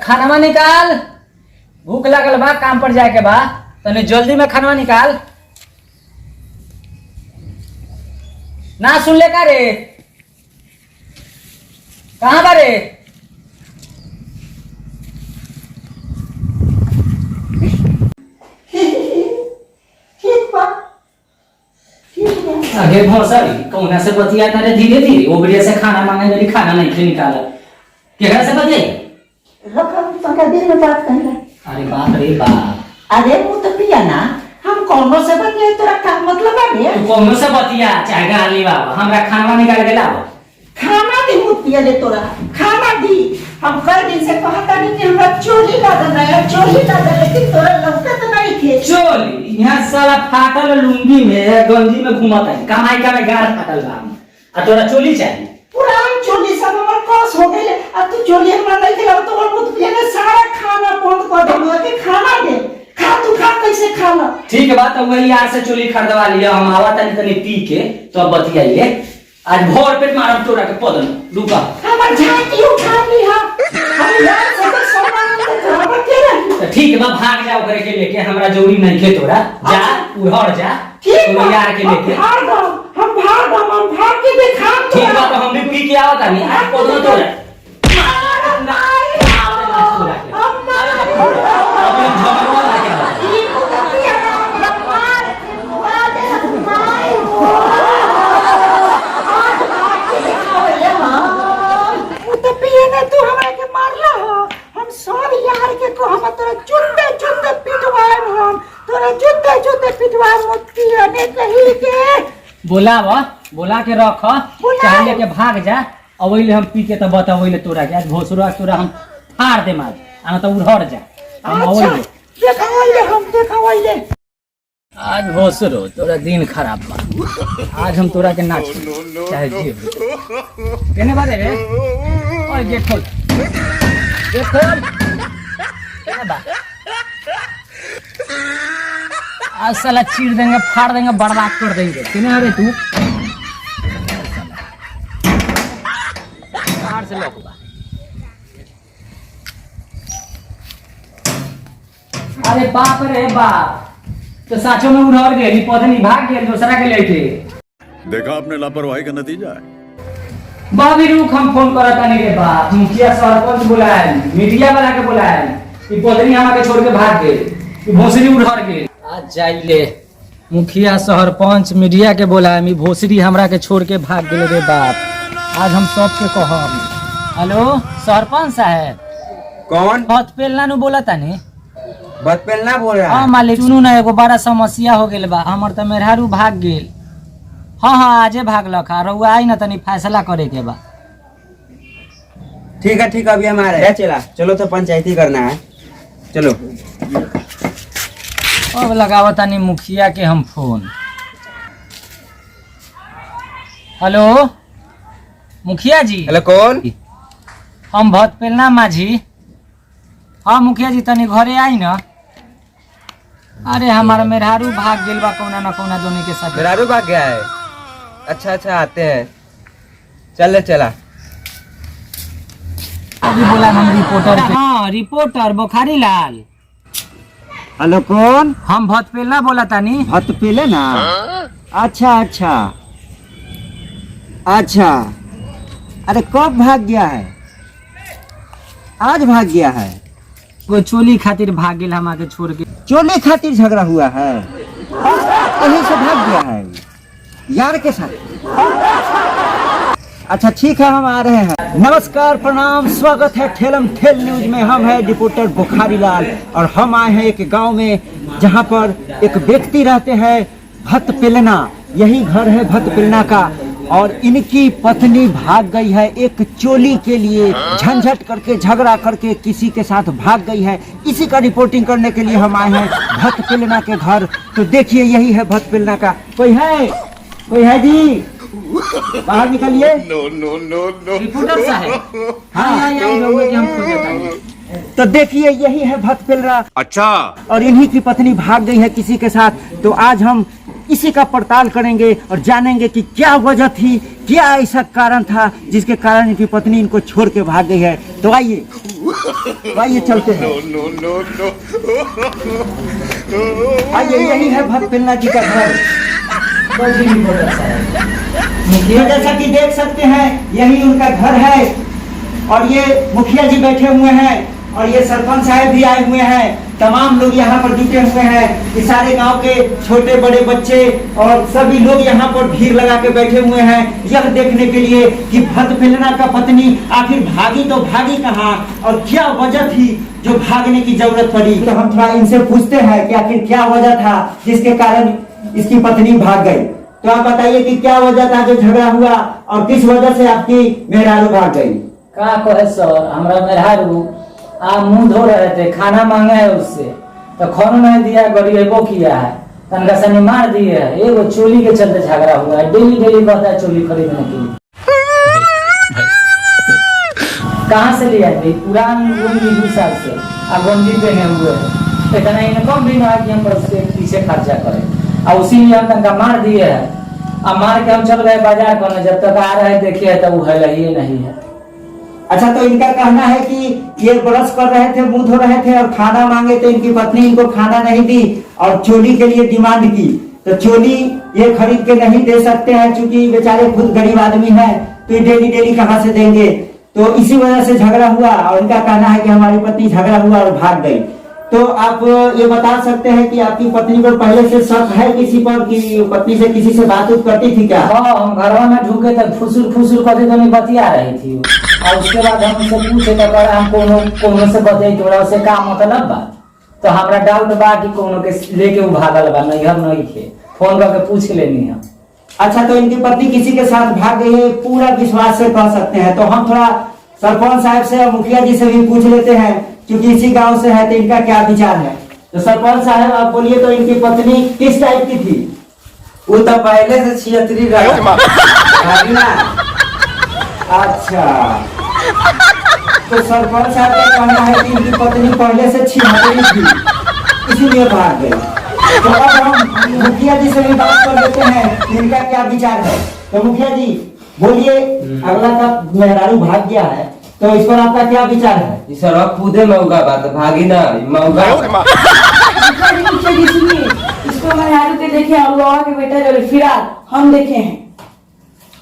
खाना निकाल, भूख लगल बा, काम पर जाए के बा, तने जल्दी में खाना निकाल। ना सुन ले का रे, कहाँ बा रे? आगे भौसारी कौना से बतिया तारे धीरे धीरे ओबरिया से खाना मांगे जरी खाना नहीं थे निकाला केकरा से बतिया रखम तोरा दिल में बात कहला। अरे बाप रे बाप, अरे वो तो पिया ना, हम कौनो से बतिया तोरा का मतलब है? तू कौनो से बतिया चाहे गाली बाबा हमरा खाना निकाल के लाओ। खाना दी मुत पिया दे तोरा, खाना दी। हम कई दिन से कहता नहीं कि हमरा चोली ला देना है, चोली ला दे, लेकिन तोरा लगता तो नहीं थे चोली। यहाँ साला फाटल लुंगी में गंजी में घुमाता है, कमाई का में गाड़ फाटल बा आ तोरा चोली चाहिए। पुरान चोली सब हमर कस हो गइले, आ तू चोली हमरा नहीं खिलाओ तो हमर मुत पिया ने सारा खाना बंद कर देलो के खाना दे। खा तू खा कैसे खाना? ठीक है बात, वही यार से चोली खरीदवा लिया, हम आवा तनी तनी पी के तो बतियाइए। आज भोर पेट मारब तोरा के पदन रुका। हमर झांकी उठा ली हा, हम यार से तो सामान के घर के रही। तो ठीक है बा, भाग जाओ करे के लेके, हमरा जरूरी नहीं के तोरा जा, उहर जा तो यार के लेके। हम भाग के दिखा। ठीक बा, तो हम भी पी के आओ तानी आज पदन तोरा बोला के रख, चाहे लेके भाग जा। अवैले हम पी के तो बतावैले तोरा के आज भोसुरा तोरा हम फाड़ दे मार आना तो उधर जा। हम अवैले देखावैले आज भोसुरो तोरा दिन खराब बा, आज हम तोरा के ना छोड़ चाहे जी केने बारे रे। ओए गेट खोल, गेट खोल केने बा। आज साला चीर देंगे, फाड़ देंगे, बर्बाद कर देंगे। किने अरे तू बाहर से लोग बा। अरे बाप रे बाप, तो साचो में उधर गए पौधे भाग गए दूसरा के लेके। देखा आपने लापरवाही का नतीजा है। बाबी रुक, हम फोन करा था नहीं रे बाप, मुखिया सरपंच बुलाए, मीडिया वाला के बुलाए, कि पौधनी हमारे छोड़ के भाग गए, कि भोसरी उधर गए। आज जाइले मुखिया सरपंच मीडिया के बोला, मी भोसरी हमरा के छोड़ के भाग गए रे बाप। आज हम सबके कहब। हेलो सरपंच साहब, कौन? बहुत पेलना नु बोला तानी। बतपेलना बोल रहा है? हाँ मालिक, सुनू ना एगो बड़ा समस्या हो गेल बा, हमर त मेहरारू भाग गेल। हाँ हाँ आजे भागलक, रउआ आई ना तनी फैसला करे के बा। ठीक है अभी हमारे चला चलो, तो पंचायती करना है, चलो। अब लगावा तानी मुखिया के हम फोन। हेलो मुखिया जी। हेलो कौन? हम भतपेलना माझी। हाँ मुखिया जी तनी घरे आई ना। अरे हमारा मेहरारू भाग गेल बा कौना ना कौना दोनों के साथ। मेहरारू भाग गया है? अच्छा आते हैं, चला। अभी बोला हम रिपोर्टर के। हाँ रिपोर्टर बुखारी लाल। हेलो कौन? हम भतपेलना बोला तानी। भतपेले ना? अच्छा। अरे कब भाग गया है? आज भाग गया है? वो चोली खातिर भाग गेल हम आके छोड़ के। चोली खातिर झगड़ा हुआ है, वहीं से भाग गया है यार के साथ। अच्छा ठीक है, हम आ रहे हैं। नमस्कार प्रणाम, स्वागत है ठेलम ठेल न्यूज में। हम हैं रिपोर्टर बुखारी लाल और हम आए हैं एक गांव में जहां पर एक व्यक्ति रहते हैं भतपेलना। यही घर है भतपेलना का और इनकी पत्नी भाग गई है एक चोली के लिए, झंझट करके झगड़ा करके किसी के साथ भाग गई है। इसी का रिपोर्टिंग करने के लिए हम आए हैं भतपेलना के घर। तो देखिए यही है भतपेलना का। कोई है जी? बाहर निकलिए। रिपोर्टर साहब। हाँ हम तो देखिए यही है भतपेलना। अच्छा। और इन्हीं की पत्नी भाग गई है किसी के साथ। तो आज हम इसी का पड़ताल करेंगे और जानेंगे कि क्या वजह थी, क्या ऐसा कारण था जिसके कारण इनकी पत्नी इनको छोड़ के भाग गई है। तो आइए चलते हैं। आइए, यही है भक्त पिल्ला जी का घर। तो जैसा कि देख सकते हैं यही उनका घर है और ये मुखिया जी बैठे हुए हैं और ये सरपंच साहब भी आए हुए हैं। तमाम लोग यहाँ पर जुटे हुए हैं। ये सारे गांव के छोटे बड़े बच्चे और सभी लोग यहाँ पर भीड़ लगा के बैठे हुए हैं यह देखने के लिए कि भक्त पिल्ला का पत्नी आखिर भागी तो भागी कहाँ और क्या वजह थी जो भागने की जरूरत पड़ी। तो हम थोड़ा इनसे पूछते हैं कि आखिर क्या वजह था जिसके कारण इसकी पत्नी भाग गई। तो आप बताइए कि क्या वजह था जो झगड़ा हुआ और किस वजह से आपकी मेहरारू भाग गई। का कहे सर, हमरा मेहरारू आप मुंह धो रहे थे, खाना मांगे है उससे तो खाना नहीं दिया, गरीबो किया है, तनका सनी मार दिए है। एगो चोली के चलते झगड़ा हुआ है। डेली डेली कहता है चोली खरीदने के लिए। कहाँ से लिया है? पुरान गंजी 2 साल से अब गंजी पहने हुए है। इतना इनकम भी ना है कि हम उसके पीछे खर्चा करें और उसी लिए हम तनका मार दिए है। अब मार के हम चल गए बाजार करने, जब तक आ रहे देखिए तो वो है ही नहीं है। अच्छा, तो इनका कहना है कि ये ब्रश कर रहे थे, मुंह धो रहे थे और खाना मांगे तो इनकी पत्नी इनको खाना नहीं दी और चोली के लिए डिमांड की। तो चोली ये खरीद के नहीं दे सकते हैं क्योंकि बेचारे खुद गरीब आदमी हैं, तो ये डेली डेली कहाँ से देंगे। तो इसी वजह से झगड़ा हुआ और इनका कहना है कि हमारी पत्नी झगड़ा हुआ और भाग गई। तो आप ये बता सकते हैं कि आपकी पत्नी पर पहले से शक है किसी पर कि पत्नी से किसी से बात करती थी क्या? हाँ, हम घरवा में ढूके तक फुसुर करते तो नहीं बतिया रही थी और उसके बाद हम उनसे पूछे तो कह हम कोनो से बतियाई तोरा से का मतलब बा। तो हमरा डाउट बा कि कोनो के लेके वो भागल बा, नहीं हम नहीं थे, फोन करके पूछ लेनी है। अच्छा, तो इनकी पत्नी किसी के साथ भाग गई है पूरा विश्वास से कह सकते हैं। तो हम थोड़ा सरपंच साहब से और मुखिया जी से भी पूछ लेते हैं क्योंकि इसी गांव से है, तो इनका क्या विचार है। तो सरपंच साहब आप बोलिए, तो इनकी पत्नी किस टाइप की थी? वो तो पहले से छियतरी रहा। अच्छा, तो सरपंच साहब का कहना है कि इनकी पत्नी पहले से छिहत्तरी थी इसीलिए भाग गई। तो अब हम मुखिया जी से भी बात कर लेते हैं इनका क्या विचार है। तो मुखिया जी बोलिए, अगला का मेहरारू भाग गया है तो इस पर आपका क्या विचार है? सर खुदे मौका बात भागी ना मौका। इसको मेहरारू के देखे और के बेटा जो फिराद हम देखे हैं।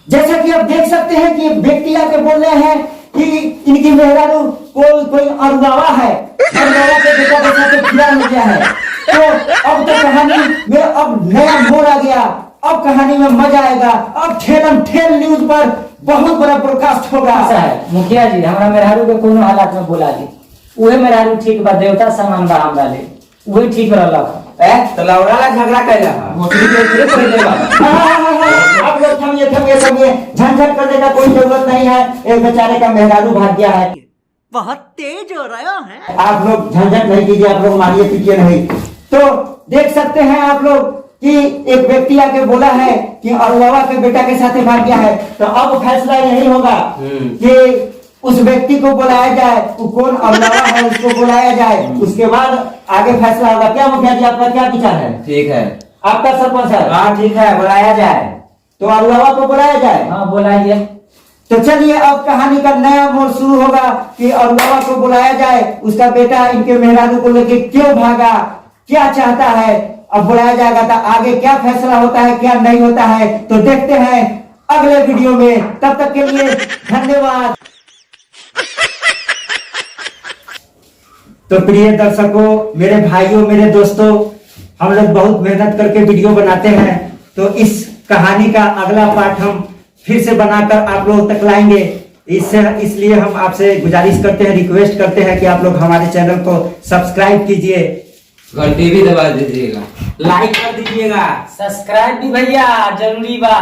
जैसा कि आप देख सकते हैं कि व्यक्ति आके बोल रहे हैं कि इनकी मेहरारू कोई अरुआवा है, अरुआवा के बेटा के साथ फिरार हो गया है। तो अब तो कहानी में अब नया मोड़ आ गया, अब कहानी में मजा आएगा। अब ठेलम ठेल न्यूज पर बहुत बड़ा ब्रॉडकास्ट होगा। मुखिया जी हमरा मेहरारू के कोनो हालात में बोला दी, उहे मेहरारू ठीक बा, देवता समान बा हमरा ले, उहे ठीक रहलक। तो लौड़ा ला झगड़ा कैला मोटरी के फिर कर देबा। आप लोग थमिए, झंझट करने का कोई जरूरत नहीं है। एक बेचारे का मेहरारू भाग गया है, बहुत तेज हो रहा है। आप लोग झंझट नहीं कीजिए, आप लोग मारिए पीटिए नहीं। तो देख सकते हैं आप लोग कि एक व्यक्ति आके बोला है कि अरुआवा के बेटा के साथ भाग गया है। तो अब फैसला यही होगा कि उस व्यक्ति को बुलाया जाए, वो कौन अरुआवा है उसको बुलाया जाए, उसके बाद आगे फैसला होगा। क्या मुखिया जी आपका क्या विचार है? ठीक है, आपका सरपंच है? हाँ ठीक है, बुलाया जाए। तो अरुआवा को बुलाया जाए। हाँ बुलाइए। तो चलिए अब कहानी का नया मोड़ शुरू होगा कि अरुआवा को बुलाया जाए, उसका बेटा इनके मेहरारू को लेके क्यों भागा, क्या चाहता है, अब बुलाया जाएगा। तो आगे क्या फैसला होता है क्या नहीं होता है तो देखते हैं अगले वीडियो में। तब तक के लिए धन्यवाद। तो प्रिय दर्शकों, मेरे भाइयों, मेरे दोस्तों, हम लोग बहुत मेहनत करके वीडियो बनाते हैं, तो इस कहानी का अगला पार्ट हम फिर से बनाकर आप लोगों तक लाएंगे। इसलिए हम आपसे गुजारिश करते हैं, रिक्वेस्ट करते हैं कि आप लोग हमारे चैनल को सब्सक्राइब कीजिए, घंटी भी दबा दीजिएगा, लाइक कर दीजिएगा, सब्सक्राइब भी भैया जरूरी बा।